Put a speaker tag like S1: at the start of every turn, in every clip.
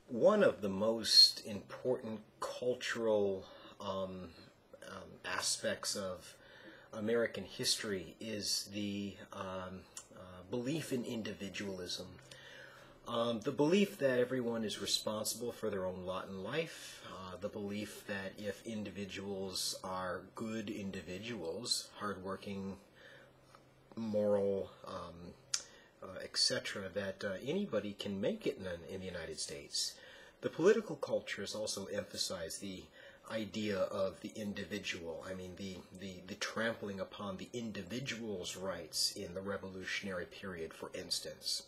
S1: One of the most important cultural aspects of American history is the belief in individualism. The belief that everyone is responsible for their own lot in life, the belief that if individuals are good individuals, hardworking, moral, etc., that anybody can make it in the United States. The political culture has also emphasized the idea of the individual. I mean, the trampling upon the individual's rights in the Revolutionary period, for instance.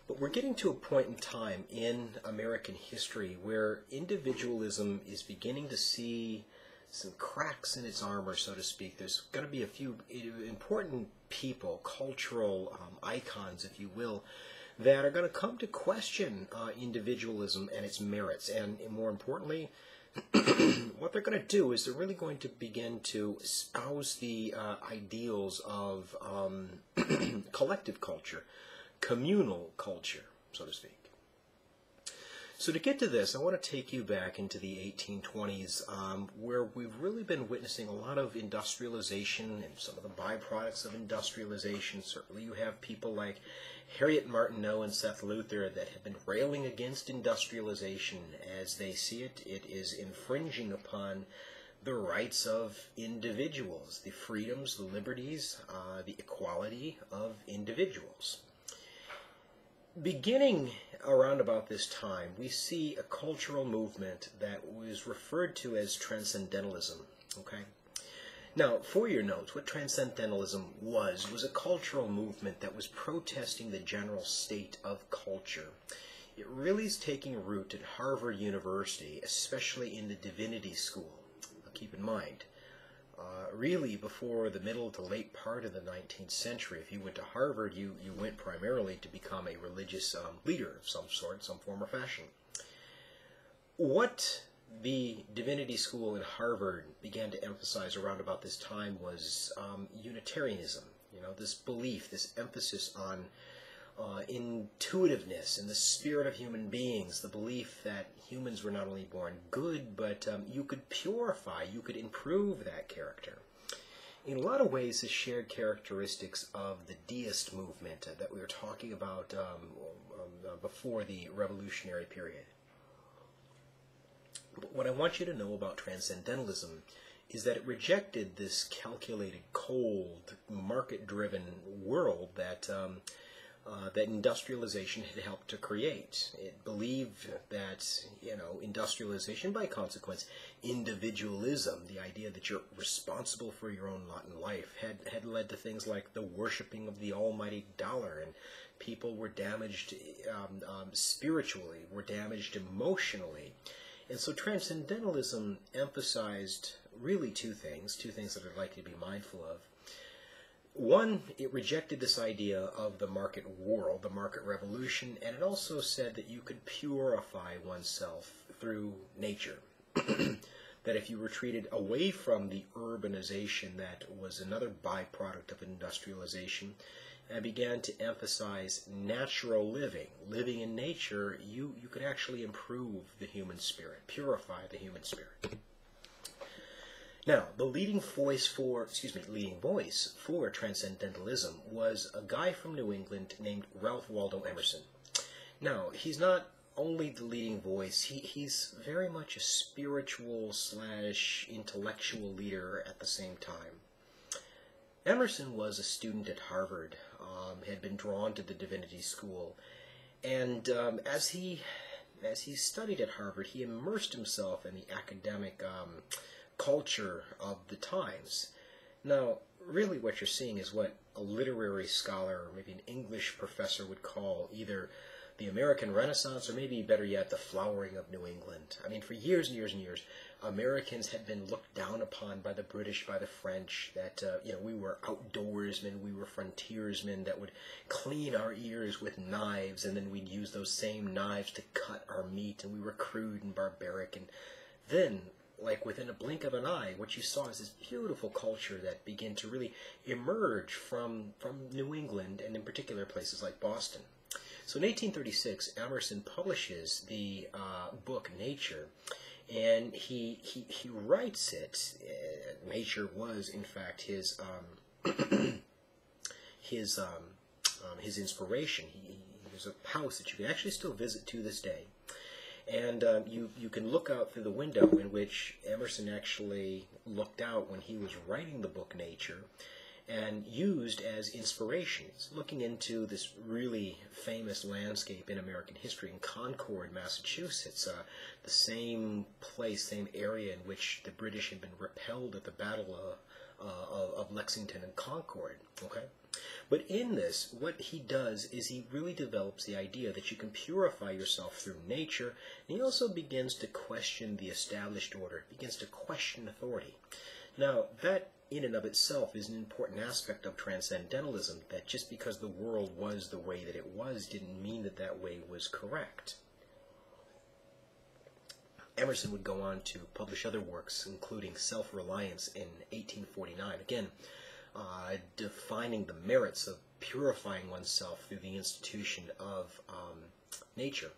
S1: But we're getting to a point in time in American history where individualism is beginning to see some cracks in its armor, so to speak. There's going to be a few important people, cultural icons, if you will, that are going to come to question individualism and its merits. And more importantly, what they're going to do is they're really going to begin to espouse the ideals of collective culture, communal culture, so to speak. So to get to this, I want to take you back into the 1820s, where we've really been witnessing a lot of industrialization and some of the byproducts of industrialization. Certainly you have people like Harriet Martineau and Seth Luther that have been railing against industrialization. As they see it, it is infringing upon the rights of individuals, the freedoms, the liberties, the equality of individuals. Beginning around about this time, we see a cultural movement that was referred to as transcendentalism. Okay? Now, for your notes, what transcendentalism was a cultural movement that was protesting the general state of culture. It really is taking root at Harvard University, especially in the Divinity School. Now, keep in mind, really before the middle to late part of the 19th century, if you went to Harvard, you went primarily to become a religious leader of some sort, some form or fashion. What the Divinity School at Harvard began to emphasize around about this time was Unitarianism. You know, this belief, this emphasis on intuitiveness and the spirit of human beings, the belief that humans were not only born good, but you could purify, you could improve that character. In a lot of ways, this shared characteristics of the deist movement that we were talking about before the Revolutionary period. But what I want you to know about transcendentalism is that it rejected this calculated, cold, market-driven world that that industrialization had helped to create. It believed that, you know, industrialization, by consequence, individualism, the idea that you're responsible for your own lot in life, had led to things like the worshiping of the almighty dollar, and people were damaged spiritually, were damaged emotionally. And so transcendentalism emphasized really two things that I'd like you to be mindful of. One, it rejected this idea of the market world, the market revolution, and it also said that you could purify oneself through nature. That if you retreated away from the urbanization that was another byproduct of industrialization, and began to emphasize natural living, living in nature, you could actually improve the human spirit, purify the human spirit. Now, the leading voice for transcendentalism was a guy from New England named Ralph Waldo Emerson. Now, he's not only the leading voice, he's very much a spiritual / intellectual leader at the same time. Emerson was a student at Harvard, had been drawn to the Divinity School, and as he studied at Harvard, he immersed himself in the academic culture of the times. Now, really what you're seeing is what a literary scholar, or maybe an English professor, would call either the American Renaissance, or maybe better yet, the flowering of New England. I mean, for years and years and years, Americans had been looked down upon by the British, by the French, that we were outdoorsmen, we were frontiersmen that would clean our ears with knives, and then we'd use those same knives to cut our meat, and we were crude and barbaric. And then, like within a blink of an eye, what you saw is this beautiful culture that began to really emerge from New England, and in particular places like Boston. So in 1836, Emerson publishes the book Nature, and he writes it. Nature was, in fact, his his inspiration. There's a house that you can actually still visit to this day. And you can look out through the window in which Emerson actually looked out when he was writing the book Nature, and used as inspiration. It's looking into this really famous landscape in American history in Concord, Massachusetts, the same place, same area in which the British had been repelled at the Battle of Lexington and Concord. Okay? But in this, what he does is he really develops the idea that you can purify yourself through nature, and he also begins to question the established order, begins to question authority. Now, that in and of itself is an important aspect of transcendentalism, that just because the world was the way that it was didn't mean that that way was correct. Emerson would go on to publish other works, including Selfreliance in 1849, again, defining the merits of purifying oneself through the institution of nature.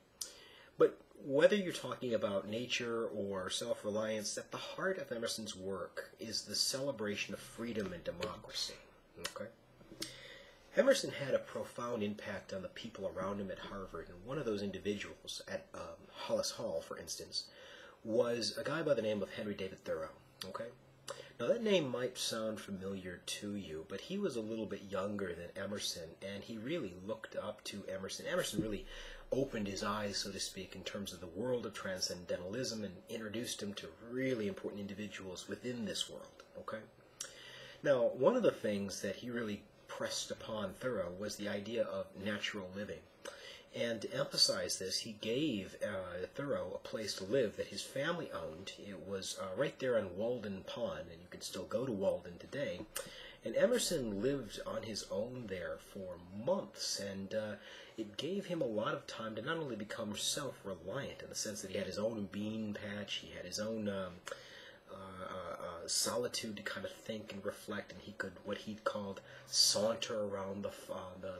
S1: But whether you're talking about nature or self-reliance, at the heart of Emerson's work is the celebration of freedom and democracy. Okay? Emerson had a profound impact on the people around him at Harvard, and one of those individuals at Hollis Hall, for instance, was a guy by the name of Henry David Thoreau. Okay? Now that name might sound familiar to you, but he was a little bit younger than Emerson, and he really looked up to Emerson. Emerson really opened his eyes, so to speak, in terms of the world of transcendentalism, and introduced him to really important individuals within this world. Okay? Now, one of the things that he really pressed upon Thoreau was the idea of natural living. And to emphasize this, he gave Thoreau a place to live that his family owned. It was right there on Walden Pond, and you can still go to Walden today. And Emerson lived on his own there for months, and it gave him a lot of time to not only become self-reliant in the sense that he had his own bean patch, he had his own solitude to kind of think and reflect, and he could, what he called, saunter around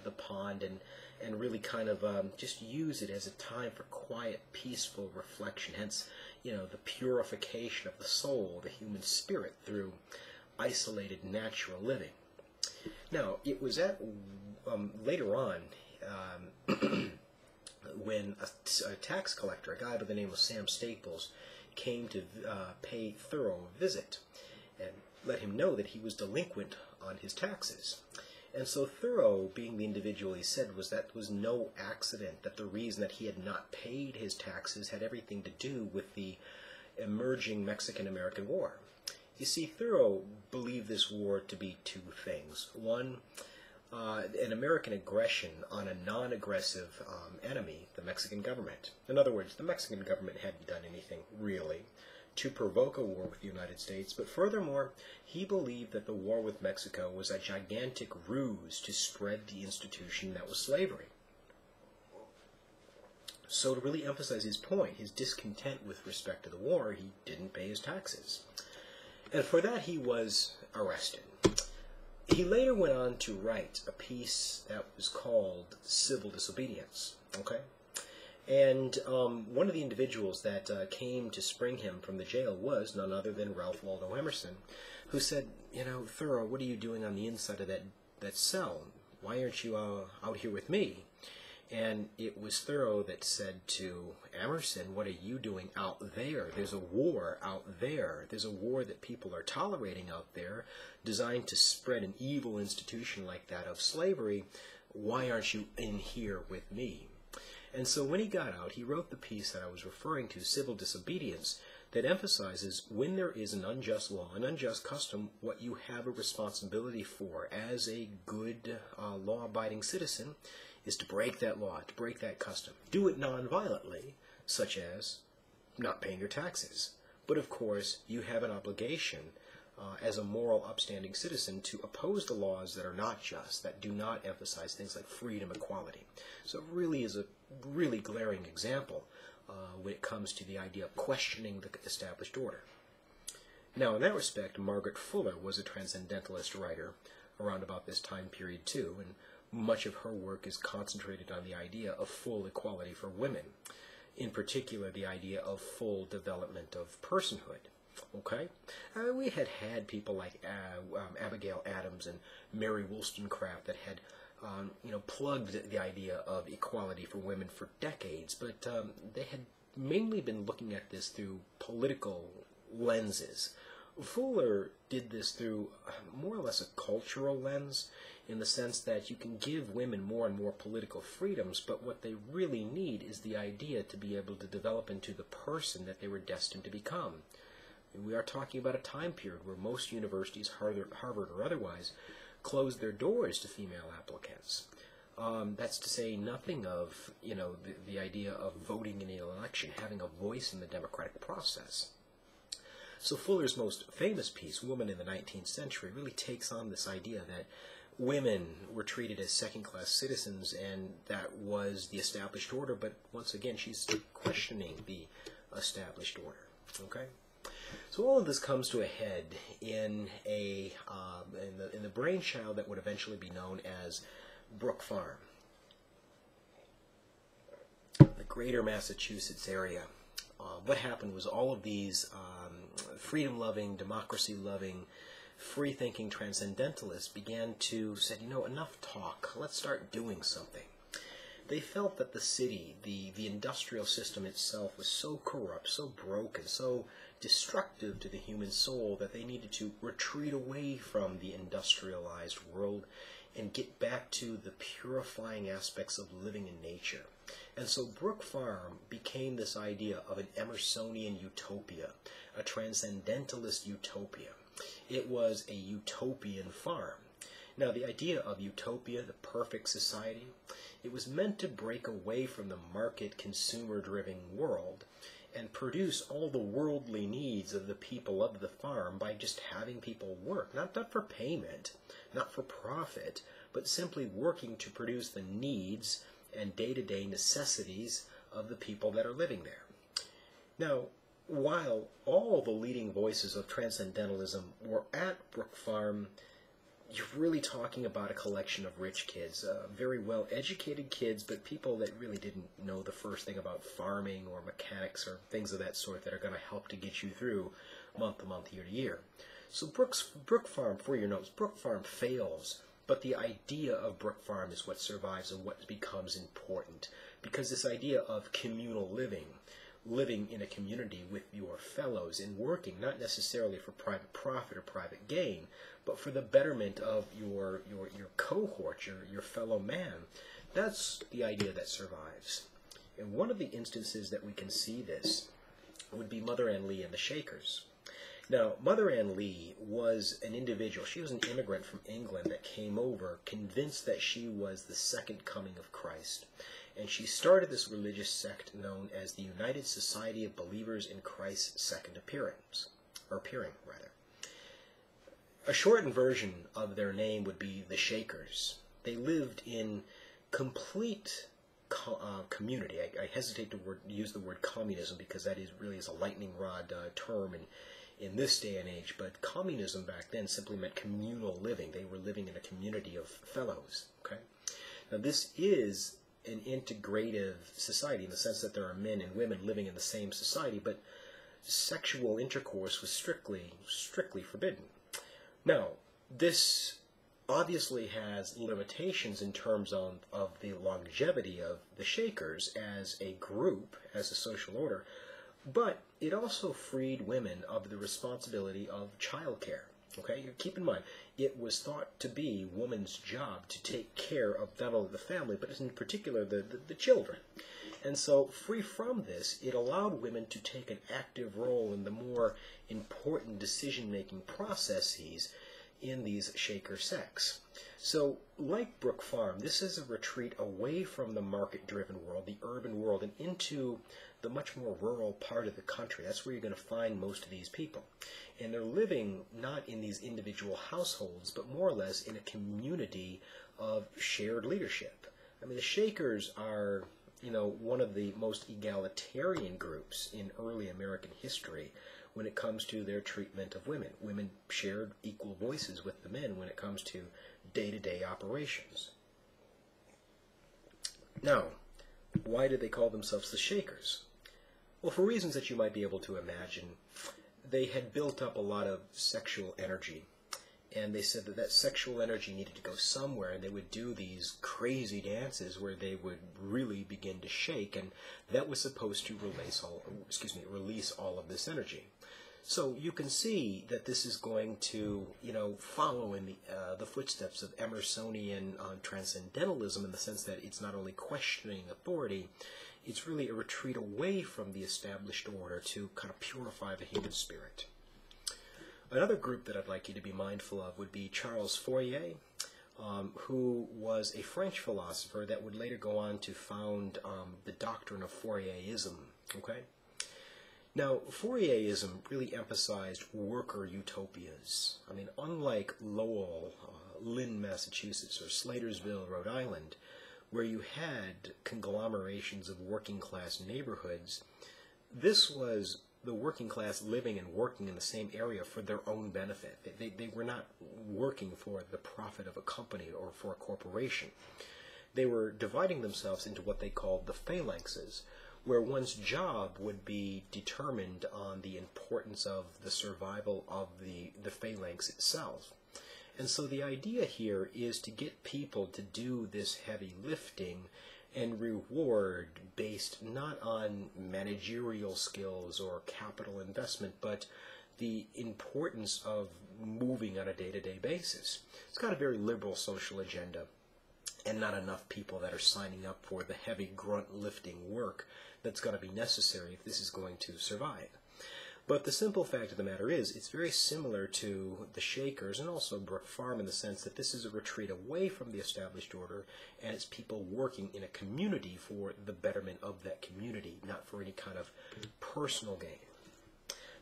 S1: the pond and really kind of just use it as a time for quiet, peaceful reflection. Hence, you know, the purification of the soul, the human spirit, through isolated natural living. Now, it was at later on when a tax collector, a guy by the name of Sam Staples, came to pay Thoreau a visit and let him know that he was delinquent on his taxes. And so Thoreau, being the individual he said, was no accident, that the reason that he had not paid his taxes had everything to do with the emerging Mexican-American War. You see, Thoreau believed this war to be two things. One, an American aggression on a non-aggressive enemy, the Mexican government. In other words, the Mexican government hadn't done anything, really, to provoke a war with the United States, but furthermore, he believed that the war with Mexico was a gigantic ruse to spread the institution that was slavery. So to really emphasize his point, his discontent with respect to the war, he didn't pay his taxes. And for that he was arrested. He later went on to write a piece that was called Civil Disobedience. Okay? And one of the individuals that came to spring him from the jail was none other than Ralph Waldo Emerson, who said, you know, Thoreau, what are you doing on the inside of that cell? Why aren't you out here with me? And it was Thoreau that said to Emerson, what are you doing out there? There's a war out there. There's a war that people are tolerating out there, designed to spread an evil institution like that of slavery. Why aren't you in here with me? And so when he got out, he wrote the piece that I was referring to, Civil Disobedience, that emphasizes when there is an unjust law, an unjust custom, what you have a responsibility for as a good law-abiding citizen is to break that law, to break that custom. Do it non-violently, such as not paying your taxes. But of course, you have an obligation as a moral, upstanding citizen to oppose the laws that are not just, that do not emphasize things like freedom and equality. So it really is a really glaring example when it comes to the idea of questioning the established order. Now, in that respect, Margaret Fuller was a transcendentalist writer around about this time period too, and much of her work is concentrated on the idea of full equality for women, in particular the idea of full development of personhood. Okay, we had people like Abigail Adams and Mary Wollstonecraft that had plugged the idea of equality for women for decades, but they had mainly been looking at this through political lenses. Fuller did this through more or less a cultural lens, in the sense that you can give women more and more political freedoms, but what they really need is the idea to be able to develop into the person that they were destined to become. We are talking about a time period where most universities, Harvard or otherwise, closed their doors to female applicants. That's to say nothing of, the idea of voting in an election, having a voice in the democratic process. So Fuller's most famous piece, Woman in the 19th Century, really takes on this idea that women were treated as second-class citizens, and that was the established order, but once again, she's questioning the established order. Okay? So all of this comes to a head in the brainchild that would eventually be known as Brook Farm, the greater Massachusetts area. What happened was all of these freedom-loving, democracy-loving, free-thinking transcendentalists began to say, enough talk, let's start doing something. They felt that the city, the industrial system itself, was so corrupt, so broken, so destructive to the human soul that they needed to retreat away from the industrialized world and get back to the purifying aspects of living in nature. And so Brook Farm became this idea of an Emersonian utopia, a transcendentalist utopia. It was a utopian farm. Now, the idea of utopia, the perfect society, it was meant to break away from the market, consumer-driven world and produce all the worldly needs of the people of the farm by just having people work, not for payment, not for profit, but simply working to produce the needs and day-to-day necessities of the people that are living there. Now, while all the leading voices of transcendentalism were at Brook Farm, you're really talking about a collection of rich kids, very well-educated kids, but people that really didn't know the first thing about farming or mechanics or things of that sort that are going to help to get you through month to month, year to year. So Brook Farm, for your notes, Brook Farm fails, but the idea of Brook Farm is what survives and what becomes important, because this idea of communal living in a community with your fellows and working not necessarily for private profit or private gain, but for the betterment of your cohort, your fellow man. That's the idea that survives. And one of the instances that we can see this would be Mother Ann Lee and the Shakers. Now, Mother Ann Lee was an individual. She was an immigrant from England that came over convinced that she was the second coming of Christ. And she started this religious sect known as the United Society of Believers in Christ's Second Appearing. A shortened version of their name would be the Shakers. They lived in complete community. I hesitate to use the word communism because that really is a lightning rod term in this day and age, but communism back then simply meant communal living. They were living in a community of fellows. Okay. Now this is an integrative society in the sense that there are men and women living in the same society, but sexual intercourse was strictly forbidden. Now, this obviously has limitations in terms of the longevity of the Shakers as a group, as a social order, but it also freed women of the responsibility of childcare. Okay, keep in mind, it was thought to be woman's job to take care of not only the family, but in particular the children. And so, free from this, it allowed women to take an active role in the more important decision-making processes in these Shaker sects. So, like Brook Farm, this is a retreat away from the market-driven world, the urban world, and into the much more rural part of the country. That's where you're going to find most of these people. And they're living not in these individual households, but more or less in a community of shared leadership. I mean, the Shakers are, one of the most egalitarian groups in early American history when it comes to their treatment of women. Women shared equal voices with the men when it comes to day-to-day operations. Now, why did they call themselves the Shakers? Well, for reasons that you might be able to imagine, they had built up a lot of sexual energy, and they said that that sexual energy needed to go somewhere, and they would do these crazy dances where they would really begin to shake, and that was supposed to release all of this energy. So you can see that this is going to, follow in the footsteps of Emersonian transcendentalism, in the sense that it's not only questioning authority, it's really a retreat away from the established order to kind of purify the human spirit. Another group that I'd like you to be mindful of would be Charles Fourier, who was a French philosopher that would later go on to found the doctrine of Fourierism. Okay? Now, Fourierism really emphasized worker utopias. I mean, unlike Lowell, Lynn, Massachusetts, or Slatersville, Rhode Island, where you had conglomerations of working-class neighborhoods, this was the working class living and working in the same area for their own benefit. They were not working for the profit of a company or for a corporation. They were dividing themselves into what they called the phalanxes, where one's job would be determined on the importance of the survival of the phalanx itself. And so the idea here is to get people to do this heavy lifting and reward based not on managerial skills or capital investment, but the importance of moving on a day-to-day basis. It's got a very liberal social agenda, and not enough people that are signing up for the heavy grunt lifting work that's going to be necessary if this is going to survive. But the simple fact of the matter is, it's very similar to the Shakers and also Brook Farm, in the sense that this is a retreat away from the established order, and it's people working in a community for the betterment of that community, not for any kind of personal gain.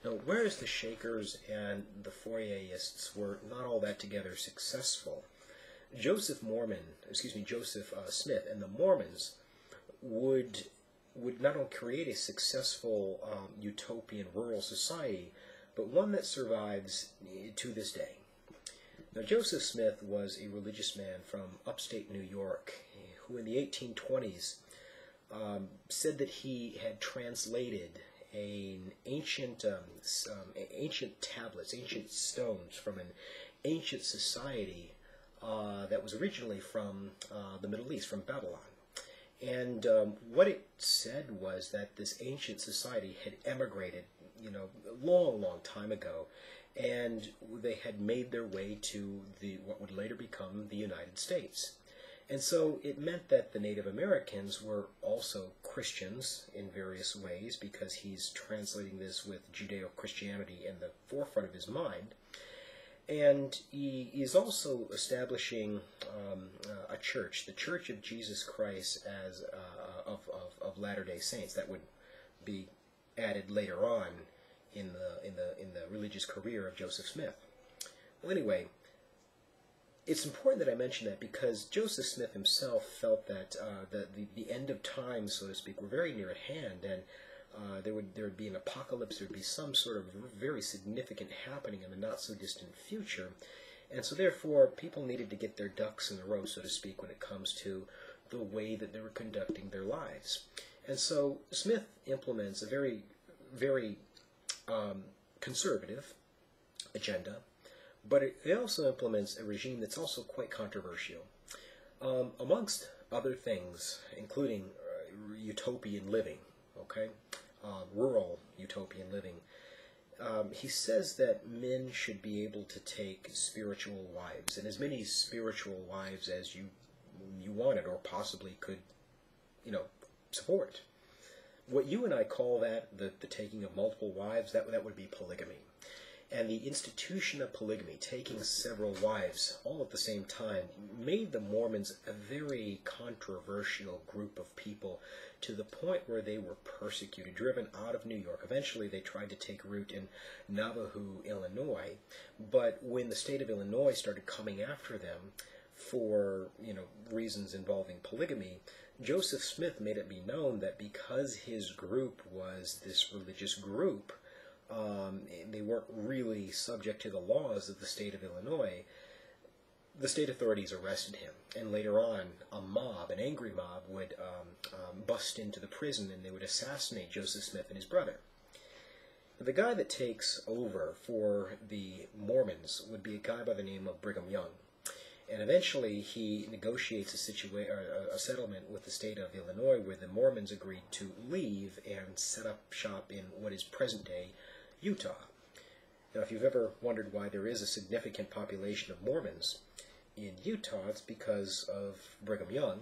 S1: Now, whereas the Shakers and the Fourierists were not all that together successful, Joseph Smith and the Mormons would not only create a successful utopian rural society, but one that survives to this day. Now, Joseph Smith was a religious man from upstate New York who in the 1820s said that he had translated ancient tablets, ancient stones from an ancient society that was originally from the Middle East, from Babylon. And what it said was that this ancient society had emigrated, long, long time ago, and they had made their way to what would later become the United States. And so it meant that the Native Americans were also Christians in various ways, because he's translating this with Judeo-Christianity in the forefront of his mind. And he is also establishing a church, the Church of Jesus Christ as of Latter-day Saints, that would be added later on in the religious career of Joseph Smith. Well, anyway, it's important that I mention that because Joseph Smith himself felt that the end of time, so to speak, were very near at hand, and there would be an apocalypse. There would be some sort of very significant happening in the not-so-distant future. And so therefore, people needed to get their ducks in a row, so to speak, when it comes to the way that they were conducting their lives. And so Smith implements a very, very conservative agenda, but it also implements a regime that's also quite controversial. Amongst other things, including utopian living, rural utopian living. He says that men should be able to take spiritual wives, and as many spiritual wives as you wanted or possibly could, support. What you and I call that, the taking of multiple wives, that would be polygamy. And the institution of polygamy, taking several wives all at the same time, made the Mormons a very controversial group of people, to the point where they were persecuted, driven out of New York. Eventually they tried to take root in Navajo, Illinois, but when the state of Illinois started coming after them for reasons involving polygamy, Joseph Smith made it be known that because his group was this religious group, they weren't really subject to the laws of the state of Illinois. the state authorities arrested him, and later on, a mob, an angry mob, would bust into the prison and they would assassinate Joseph Smith and his brother. The guy that takes over for the Mormons would be a guy by the name of Brigham Young. And eventually he negotiates a settlement with the state of Illinois where the Mormons agreed to leave and set up shop in what is present-day Utah. Now, if you've ever wondered why there is a significant population of Mormons in Utah, it's because of Brigham Young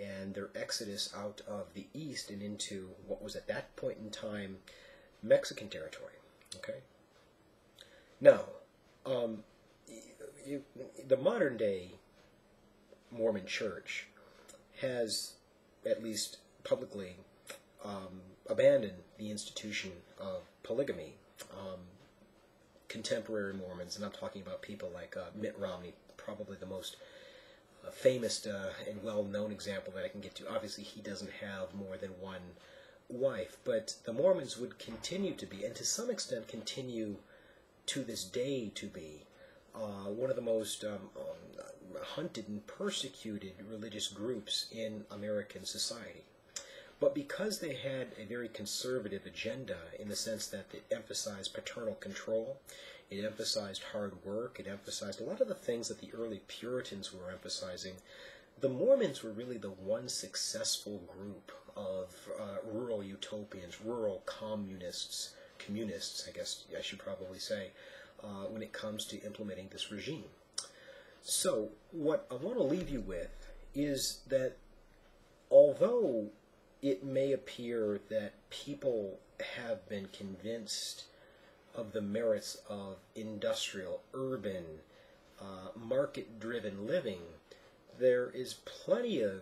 S1: and their exodus out of the east and into what was at that point in time Mexican territory. Okay. Now, the modern-day Mormon Church has, at least publicly, abandoned the institution of polygamy. Contemporary Mormons, and I'm talking about people like Mitt Romney, probably the most famous and well-known example that I can get to. Obviously, he doesn't have more than one wife, but the Mormons would continue to be, and to some extent continue to this day to be, one of the most hunted and persecuted religious groups in American society. But because they had a very conservative agenda in the sense that it emphasized paternal control, it emphasized hard work, it emphasized a lot of the things that the early Puritans were emphasizing, the Mormons were really the one successful group of rural utopians, rural communists, I guess I should probably say, when it comes to implementing this regime. So what I want to leave you with is that although it may appear that people have been convinced of the merits of industrial, urban, market-driven living, there is plenty of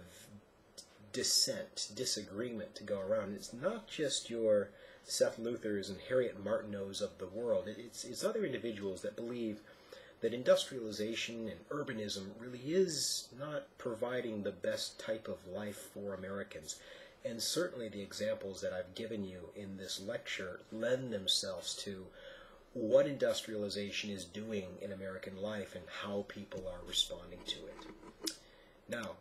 S1: disagreement to go around. It's not just your Seth Luthers and Harriet Martineaus of the world. It's other individuals that believe that industrialization and urbanism really is not providing the best type of life for Americans. And certainly the examples that I've given you in this lecture lend themselves to what industrialization is doing in American life and how people are responding to it. Now,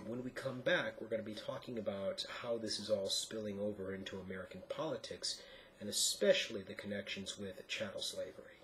S1: when we come back, we're going to be talking about how this is all spilling over into American politics, and especially the connections with chattel slavery.